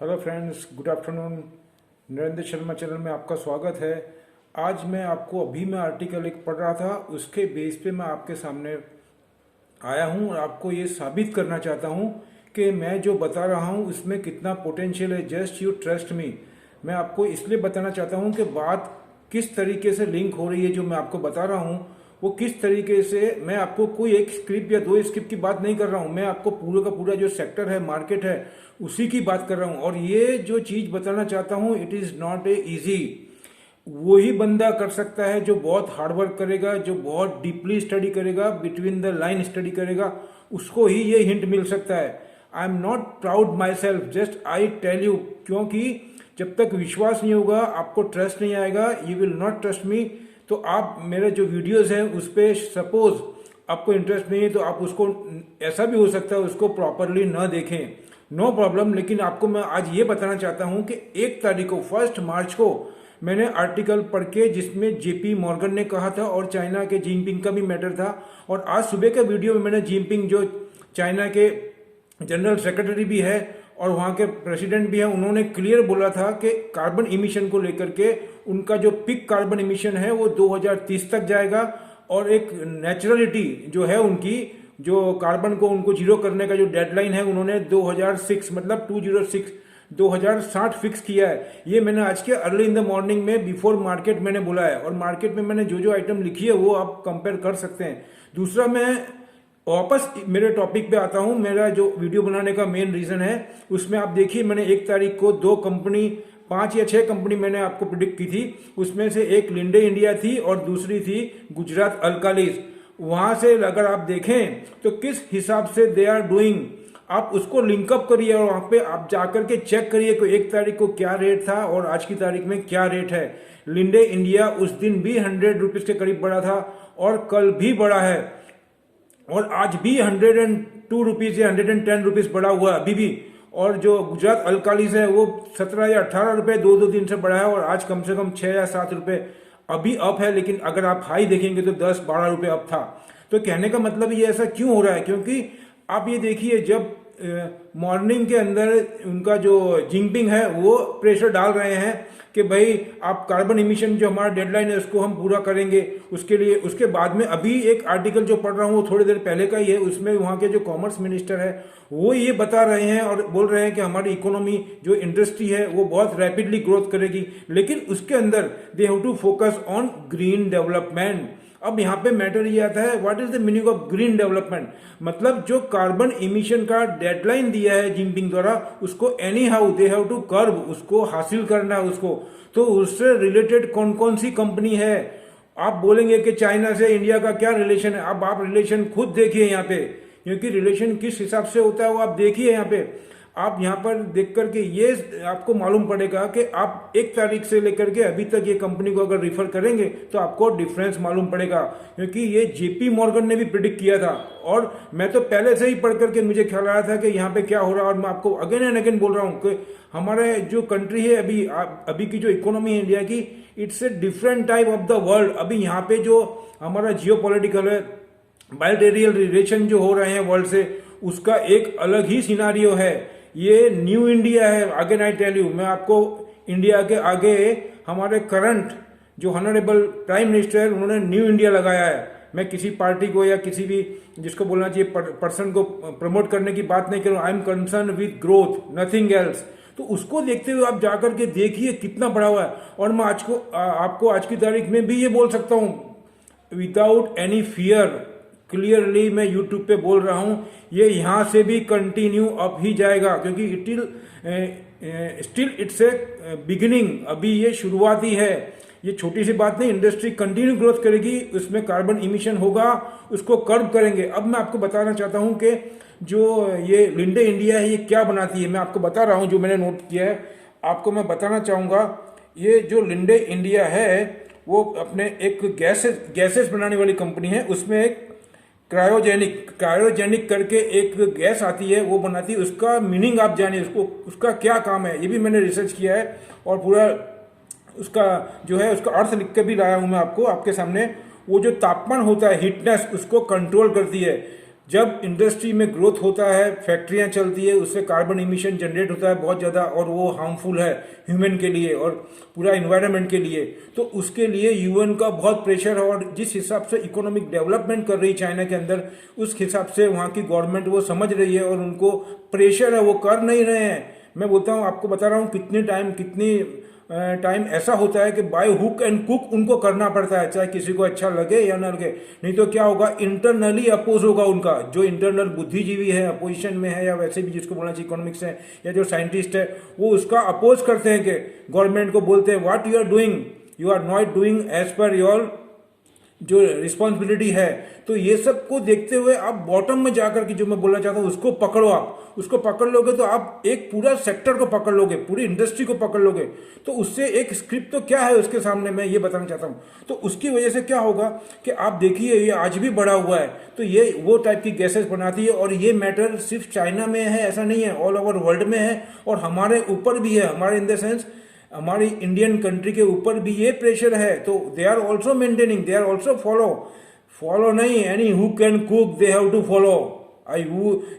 Hello friends, good afternoon. Narendra Sharma channel में आपका स्वागत है। आज मैं मैं आर्टिकल एक पढ़ रहा था, उसके बेस पे मैं आपके सामने आया हूँ और आपको ये साबित करना चाहता हूँ कि मैं जो बता रहा हूँ उसमें कितना पोटेंशियल है। Just you trust me. मैं आपको इसलिए बताना चाहता हूँ कि बात किस तरीके से लिंक हो रही है। जो मैं आपको बता रहा हूँ वो किस तरीके से, मैं आपको कोई एक स्क्रिप्ट या दो स्क्रिप्ट की बात नहीं कर रहा हूँ। मैं आपको पूरा का पूरा जो सेक्टर है, मार्केट है, उसी की बात कर रहा हूँ। और ये जो चीज़ बताना चाहता हूँ, it is not a easy. वही बंदा कर सकता है जो बहुत हार्ड वर्क करेगा, जो बहुत डीपली स्टडी करेगा, बिटवीन द लाइन स्टडी करेगा, उसको ही ये हिंट मिल सकता है। I am not proud myself, just I tell you. क्योंकि जब तक विश्वास नहीं होगा, आपको ट्रस्ट नहीं आएगा, you will not trust me, तो आप मेरे जो वीडियोस हैं उस पर सपोज आपको इंटरेस्ट नहीं है तो आप उसको, ऐसा भी हो सकता है उसको प्रॉपरली न देखें, नो प्रॉब्लम। लेकिन आपको मैं आज ये बताना चाहता हूँ कि 1 तारीख को, 1 मार्च को मैंने आर्टिकल पढ़ के, जिसमें जेपी मॉर्गन ने कहा था और चाइना के जिनपिंग का भी मैटर था। और आज सुबह के वीडियो में मैंने जिनपिंग, जो चाइना के जनरल सेक्रेटरी भी है और वहाँ के प्रेसिडेंट भी है, उन्होंने क्लियर बोला था कि कार्बन इमिशन को लेकर के उनका जो पिक कार्बन इमिशन है वो 2030 तक जाएगा। और एक नेचुरलिटी जो है उनकी, जो कार्बन को उनको जीरो करने का जो डेडलाइन है, उन्होंने 2006 मतलब 206 2060 फिक्स किया है। ये मैंने आज के अर्ली इन द मॉर्निंग में बिफोर मार्केट मैंने बोला है। और मार्केट में मैंने जो जो आइटम लिखी है वो आप कंपेयर कर सकते हैं। दूसरा, मैं वापस मेरे टॉपिक पे आता हूँ। मेरा जो वीडियो बनाने का मेन रीजन है, उसमें आप देखिए, मैंने 1 तारीख को 2 कंपनी, 5 या 6 कंपनी मैंने आपको प्रिडिक्ट की थी। उसमें से एक लिंडे इंडिया थी और दूसरी थी गुजरात अल्कालीज। वहां से अगर आप देखें तो किस हिसाब से दे आर डूइंग, आप उसको लिंकअप करिए और वहां पे आप जाकर के चेक करिए कि 1 तारीख को क्या रेट था और आज की तारीख में क्या रेट है। लिंडे इंडिया उस दिन भी 100 रुपीज के करीब बढ़ा था और कल भी बढ़ा है, और आज भी 102 रुपीज या 110 रुपीज बढ़ा हुआ है अभी भी। और जो गुजरात अल्कालीज है वो 17 या 18 रुपए दो दिन से बढ़ा है और आज कम से कम 6 या 7 रुपए अभी अप है। लेकिन अगर आप हाई देखेंगे तो 10-12 रुपए अप था। तो कहने का मतलब ये ऐसा क्यों हो रहा है? क्योंकि आप ये देखिए, जब मॉर्निंग के अंदर उनका जो जिनपिंग है वो प्रेशर डाल रहे हैं कि भाई आप कार्बन इमिशन जो हमारा डेडलाइन है उसको हम पूरा करेंगे, उसके लिए। उसके बाद में अभी एक आर्टिकल जो पढ़ रहा हूँ वो थोड़ी देर पहले का ही है, उसमें वहाँ के जो कॉमर्स मिनिस्टर है वो ये बता रहे हैं और बोल रहे हैं कि हमारी इकोनॉमी, जो इंडस्ट्री है, वो बहुत रैपिडली ग्रोथ करेगी। लेकिन उसके अंदर they have to focus on green development. अब यहाँ पे मैटर ये आता है, what is the meaning of green development? मतलब जो कार्बन इमिशन का डेडलाइन दिया है जिनपिंग द्वारा, उसको anyhow they have to curb, उसको हासिल करना है उसको। तो उससे रिलेटेड कौन कौन सी कंपनी है? आप बोलेंगे कि चाइना से इंडिया का क्या रिलेशन है। अब आप रिलेशन खुद देखिए यहाँ पे, क्योंकि रिलेशन किस हिसाब से होता है वो आप देखिए यहाँ पे। आप यहाँ पर देख करके ये आपको मालूम पड़ेगा कि आप 1 तारीख से लेकर के अभी तक ये कंपनी को अगर रिफर करेंगे तो आपको डिफरेंस मालूम पड़ेगा। क्योंकि ये जेपी मॉर्गन ने भी प्रिडिक्ट किया था और मैं तो पहले से ही पढ़ करके मुझे ख्याल आया था कि यहाँ पे क्या हो रहा है। और मैं आपको अगेन एंड अगेन बोल रहा हूँ कि हमारे जो कंट्री है अभी की जो इकोनॉमी है इंडिया की, it's a different type of the world. अभी यहाँ पे जो हमारा जियो पॉलिटिकल है, बायलटेरियल रिलेशन जो हो रहे हैं वर्ल्ड से, उसका एक अलग ही सिनारियो है। ये न्यू इंडिया है। अगेन आई टेल यू, मैं आपको इंडिया के आगे हमारे करंट जो ऑनरेबल प्राइम मिनिस्टर है, उन्होंने न्यू इंडिया लगाया है। मैं किसी पार्टी को या किसी भी जिसको बोलना चाहिए पर्सन को प्रमोट करने की बात नहीं करूँ। I am concern with growth, nothing else. तो उसको देखते हुए आप जाकर के देखिए कितना बढ़ा हुआ है। और मैं आपको आज की तारीख में भी ये बोल सकता हूँ विदाउट एनी फियर, क्लियरली मैं यूट्यूब पे बोल रहा हूं, ये यहां से भी कंटिन्यू अप ही जाएगा। क्योंकि स्टिल इट्स ए बिगिनिंग, अभी ये शुरुआती है। ये छोटी सी बात नहीं, इंडस्ट्री कंटिन्यू ग्रोथ करेगी, उसमें कार्बन इमिशन होगा, उसको कर्ब करेंगे। अब मैं आपको बताना चाहता हूं कि जो ये लिंडे इंडिया है ये क्या बनाती है। मैं आपको बता रहा हूं जो मैंने नोट किया है, आपको मैं बताना चाहूंगा। ये जो लिंडे इंडिया है वो अपने एक गैसेस बनाने वाली कंपनी है। उसमें एक क्रायोजेनिक करके एक गैस आती है, वो बनाती है। उसका मीनिंग आप जानिए, उसका क्या काम है, ये भी मैंने रिसर्च किया है और पूरा उसका जो है उसका अर्थ लिख के भी लाया हूं मैं आपके सामने। वो जो तापमान होता है, हीटनेस, उसको कंट्रोल करती है। जब इंडस्ट्री में ग्रोथ होता है, फैक्ट्रियां चलती है, उससे कार्बन इमिशन जनरेट होता है बहुत ज़्यादा, और वो हार्मफुल है ह्यूमन के लिए और पूरा इन्वायरमेंट के लिए। तो उसके लिए यूएन का बहुत प्रेशर है, और जिस हिसाब से इकोनॉमिक डेवलपमेंट कर रही है चाइना के अंदर, उस हिसाब से वहाँ की गवर्नमेंट वो समझ रही है और उनको प्रेशर है, वो कर नहीं रहे हैं। मैं बोलता हूँ, आपको बता रहा हूँ कितनी टाइम ऐसा होता है कि बाय हुक एंड कुक उनको करना पड़ता है, चाहे किसी को अच्छा लगे या ना लगे। नहीं तो क्या होगा, इंटरनली अपोज होगा उनका। जो इंटरनल बुद्धिजीवी है, अपोजिशन में है, या वैसे भी जिसको बोलना चाहिए इकोनॉमिक्स है, या जो साइंटिस्ट है, वो उसका अपोज करते हैं कि गवर्नमेंट को बोलते हैं what you are doing, you are not doing as per your जो रिस्पॉन्सिबिलिटी है। तो ये सब को देखते हुए आप बॉटम में जाकर के, जो मैं बोलना चाहता हूँ, उसको पकड़ो। आप उसको पकड़ लोगे तो आप एक पूरा सेक्टर को पकड़ लोगे, पूरी इंडस्ट्री को पकड़ लोगे। तो उससे एक स्क्रिप्ट तो क्या है उसके सामने, मैं ये बताना चाहता हूँ। तो उसकी वजह से क्या होगा कि आप देखिए, ये आज भी बढ़ा हुआ है। तो ये वो टाइप की गैसेस बनाती है, और ये मैटर सिर्फ चाइना में है ऐसा नहीं है, ऑल ओवर वर्ल्ड में है, और हमारे ऊपर भी है। हमारे इन द सेंस हमारी इंडियन कंट्री के ऊपर भी ये प्रेशर है। तो they are also maintaining, they are also follow नहीं, any who can cook they have to follow. I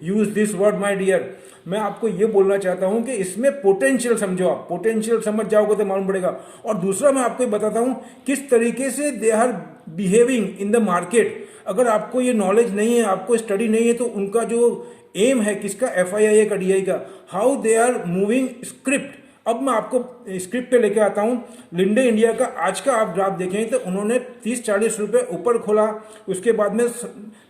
use this word my dear. मैं आपको ये बोलना चाहता हूं कि इसमें पोटेंशियल समझो। आप पोटेंशियल समझ जाओगे तो मालूम पड़ेगा। और दूसरा मैं आपको बताता हूं किस तरीके से they are behaving in the market. अगर आपको ये नॉलेज नहीं है, आपको स्टडी नहीं है, तो उनका जो एम है किसका, FII का, DI का, how they are moving script. अब मैं आपको स्क्रिप्ट पे लेके आता हूं। लिंडे इंडिया का आज का आप ग्राफ देखें तो उन्होंने 30-40 रुपए ऊपर खोला, उसके बाद में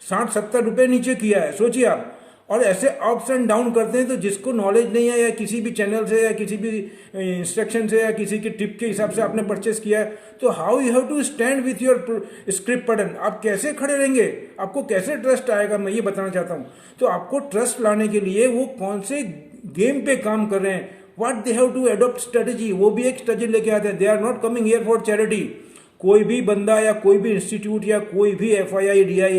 60-70 रुपए नीचे किया है। सोचिए आप। और ऐसे अप्स एंड डाउन करते हैं। तो जिसको नॉलेज नहीं है, या किसी भी चैनल से, या किसी भी इंस्ट्रक्शन से, या किसी की टिप के हिसाब से आपने परचेस किया है, तो how you have to stand with your script pattern. आप कैसे खड़े रहेंगे, आपको कैसे ट्रस्ट आएगा, मैं ये बताना चाहता हूँ। तो आपको ट्रस्ट लाने के लिए वो कौन से गेम पे काम कर रहे हैं, what they have to adopt strategy, वो भी एक स्ट्रेटेजी लेके आते हैं। They are not coming here for charity. कोई भी बंदा या कोई भी इंस्टीट्यूट या कोई भी FII DI,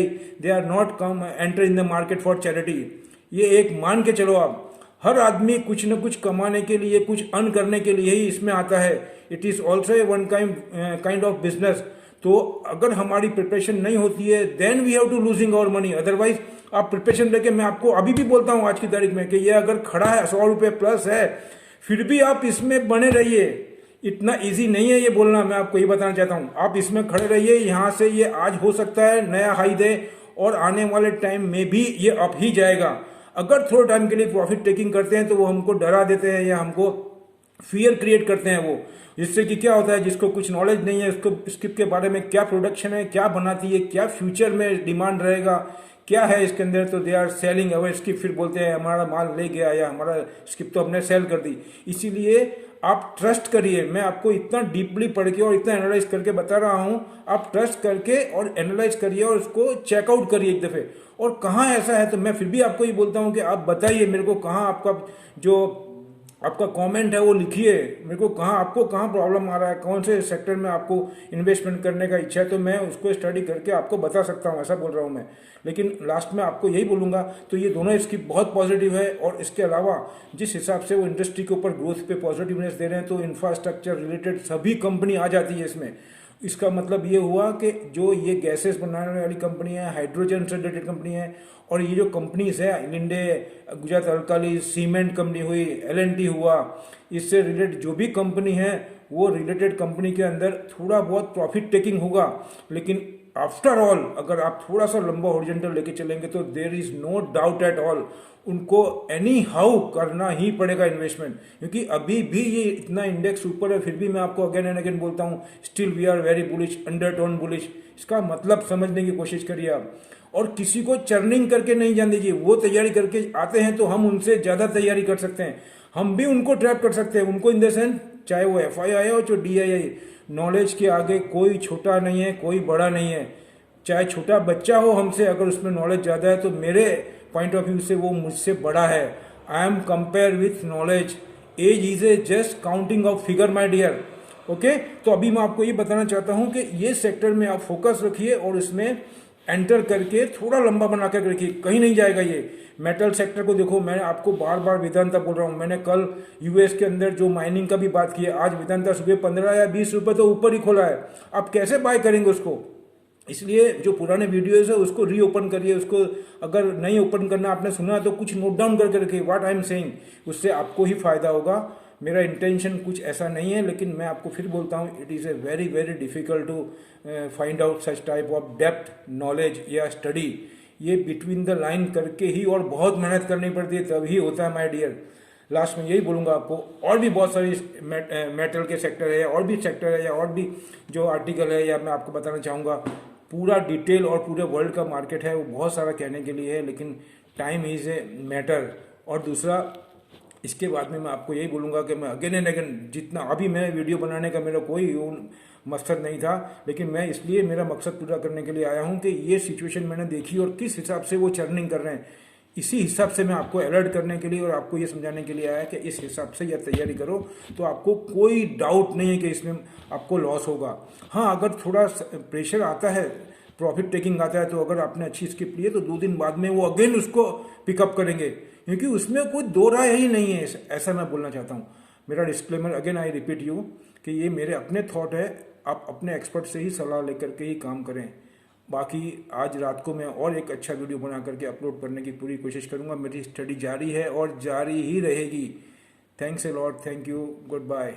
they are not come enter in the market for charity. ये एक मान के चलो आप। हर आदमी कुछ न कुछ कमाने के लिए, कुछ अर्न करने के लिए ही इसमें आता है। It is also a one kind of business. तो अगर हमारी प्रिपरेशन नहीं होती है, then we have to losing our money. Otherwise आप प्रिपरेशन लेके, मैं आपको अभी भी बोलता हूँ आज की तारीख में कि ये अगर खड़ा है 100 रुपये प्लस है, फिर भी आप इसमें बने रहिए। इतना इजी नहीं है ये बोलना, मैं आपको ये बताना चाहता हूँ। आप इसमें खड़े रहिए। यहाँ से ये आज हो सकता है नया हाई दे, और आने वाले टाइम में भी ये अप ही जाएगा। अगर थोड़े टाइम के लिए प्रॉफिट टेकिंग करते हैं तो वो हमको डरा देते हैं, या हमको फियर क्रिएट करते हैं वो। जिससे कि क्या होता है, जिसको कुछ नॉलेज नहीं है, उसको स्किप के बारे में, क्या प्रोडक्शन है, क्या बनाती है, क्या फ्यूचर में डिमांड रहेगा, क्या है इसके अंदर, तो they are selling our skip. फिर बोलते हैं हमारा माल ले गया, या हमारा स्किप तो हमने सेल कर दी। इसीलिए आप ट्रस्ट करिए। मैं आपको इतना डीपली पढ़ के और इतना एनालाइज करके बता रहा हूं। आप ट्रस्ट करके और एनालाइज करिए, और उसको चेकआउट करिए एक दफे। और कहाँ ऐसा है, तो मैं फिर भी आपको ये बोलता हूं कि आप बताइए मेरे को, कहाँ आपका जो आपका कमेंट है वो लिखिए मेरे को, आपको कहाँ प्रॉब्लम आ रहा है, कौन से सेक्टर में आपको इन्वेस्टमेंट करने का इच्छा है, तो मैं उसको स्टडी करके आपको बता सकता हूँ। ऐसा बोल रहा हूँ मैं। लेकिन लास्ट में आपको यही बोलूँगा, तो ये दोनों इसकी बहुत पॉजिटिव है। और इसके अलावा जिस हिसाब से वो इंडस्ट्री के ऊपर ग्रोथ पे पॉजिटिवनेस दे रहे हैं, तो इंफ्रास्ट्रक्चर रिलेटेड सभी कंपनी आ जाती है इसमें। इसका मतलब ये हुआ कि जो ये गैसेस बनाने वाली कंपनी है, हाइड्रोजन से रिलेटेड कंपनी है, और ये जो कंपनीज है, Linde, Gujarat alkali, cement company हुई, L&T हुआ, इससे रिलेटेड जो भी कंपनी है, वो रिलेटेड कंपनी के अंदर थोड़ा बहुत प्रॉफिट टेकिंग होगा। लेकिन आफ्टर ऑल अगर आप थोड़ा सा लंबा हॉरिजॉन्टल लेके चलेंगे, तो there is no doubt at all, उनको एनी हाउ करना ही पड़ेगा इन्वेस्टमेंट। क्योंकि अभी भी ये इतना इंडेक्स ऊपर है, फिर भी मैं आपको अगेन एंड अगेन बोलता हूँ, still we are very bullish, undertone bullish. इसका मतलब समझने की कोशिश करिए आप। और किसी को चर्निंग करके नहीं जान दीजिए। वो तैयारी करके आते हैं तो हम उनसे ज़्यादा तैयारी कर सकते हैं, हम भी उनको ट्रैप कर सकते हैं। उनको इन द सेंस, चाहे वो FII हो चाहे DII, नॉलेज के आगे कोई छोटा नहीं है, कोई बड़ा नहीं है। चाहे छोटा बच्चा हो हमसे, अगर उसमें नॉलेज ज़्यादा है तो मेरे पॉइंट ऑफ व्यू से वो मुझसे बड़ा है। I am compare with knowledge. Age is a just counting of figure my dear. Okay, तो अभी मैं आपको ये बताना चाहता हूँ कि ये सेक्टर में आप फोकस रखिए, और इसमें एंटर करके थोड़ा लंबा बना कर रखिए, कहीं नहीं जाएगा ये। मेटल सेक्टर को देखो, मैं आपको बार बार वेदांता बोल रहा हूँ। मैंने कल US के अंदर जो माइनिंग का भी बात की है, आज वेदांता सुबह 15 या 20 रुपए तो ऊपर ही खोला है। आप कैसे बाय करेंगे उसको? इसलिए जो पुराने वीडियोस है उसको रीओपन करिए, उसको अगर नहीं ओपन करना आपने सुना तो कुछ नोट डाउन करके रखिए व्हाट आई एम सेइंग, उससे आपको ही फायदा होगा। मेरा इंटेंशन कुछ ऐसा नहीं है, लेकिन मैं आपको फिर बोलता हूँ it is a very very difficult to find out such type of depth knowledge या स्टडी। ये बिटवीन द लाइन करके ही और बहुत मेहनत करनी पड़ती है तभी होता है माय डियर। लास्ट में यही बोलूँगा आपको, और भी बहुत सारी मेटल के सेक्टर है, और भी सेक्टर है, या और भी जो आर्टिकल है, या मैं आपको बताना चाहूँगा पूरा डिटेल और पूरे वर्ल्ड का मार्केट है, वो बहुत सारा कहने के लिए है, लेकिन टाइम इज़ ए मैटर। और दूसरा, इसके बाद में मैं आपको यही बोलूँगा कि मैं अगेन एंड अगेन, जितना अभी मैं वीडियो बनाने का मेरा कोई मकसद नहीं था, लेकिन मैं इसलिए मेरा मकसद पूरा करने के लिए आया हूँ कि ये सिचुएशन मैंने देखी और किस हिसाब से वो चर्निंग कर रहे हैं, इसी हिसाब से मैं आपको अलर्ट करने के लिए और आपको ये समझाने के लिए आया कि इस हिसाब से यह तैयारी करो, तो आपको कोई डाउट नहीं है कि इसमें आपको लॉस होगा। हाँ, अगर थोड़ा प्रेशर आता है, प्रॉफिट टेकिंग आता है, तो अगर आपने अच्छी स्किप ली है तो 2 दिन बाद में वो अगेन उसको पिकअप करेंगे, क्योंकि उसमें कोई दो राय ही नहीं है, ऐसा मैं बोलना चाहता हूँ। मेरा disclaimer again I repeat you कि ये मेरे अपने थॉट है, आप अपने एक्सपर्ट से ही सलाह लेकर के ही काम करें। बाकी आज रात को मैं और एक अच्छा वीडियो बना करके अपलोड करने की पूरी कोशिश करूंगा। मेरी स्टडी जारी है और जारी ही रहेगी। Thanks a lot, thank you, good bye.